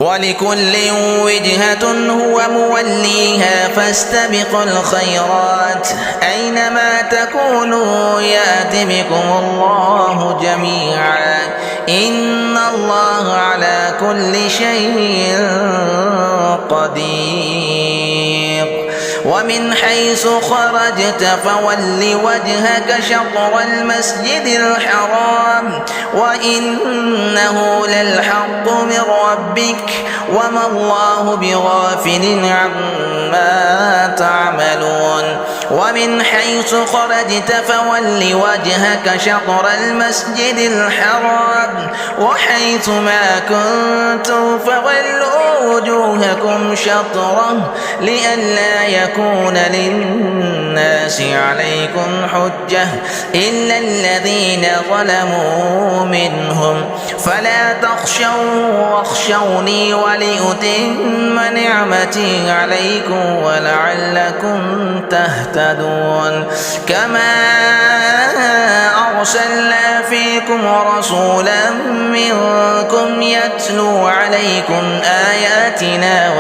ولكل وجهة هو موليها فاستبقوا الخيرات أينما تكونوا يأت بكم الله جميعا إن الله على كل شيء قدير. ومن حيث خرجت فول وجهك شطر المسجد الحرام وإنه للحق من ربك وما الله بغافل عما تعملون. ومن حيث خرجت فول وجهك شطر المسجد الحرام وحيث ما كنتم فولوا وجوهكم شطره لئلا يكون للناس عليكم حجة إلا الذين ظلموا منهم فلا تخشوا واخشوني ولأتم نعمتي عليكم ولعلكم تهتدون. كما أرسلنا فيكم رسولا منكم يتلو عليكم آياتنا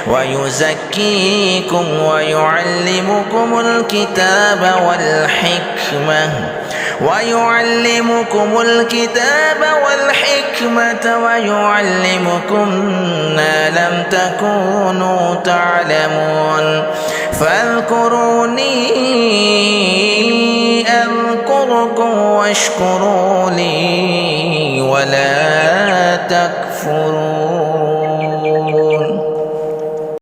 ويزكيكم ويعلمكم الكتاب والحكمة ويعلمكم ما لم تكونوا تعلمون. فاذكروني أذكركم واشكروا لي ولا تكفرون.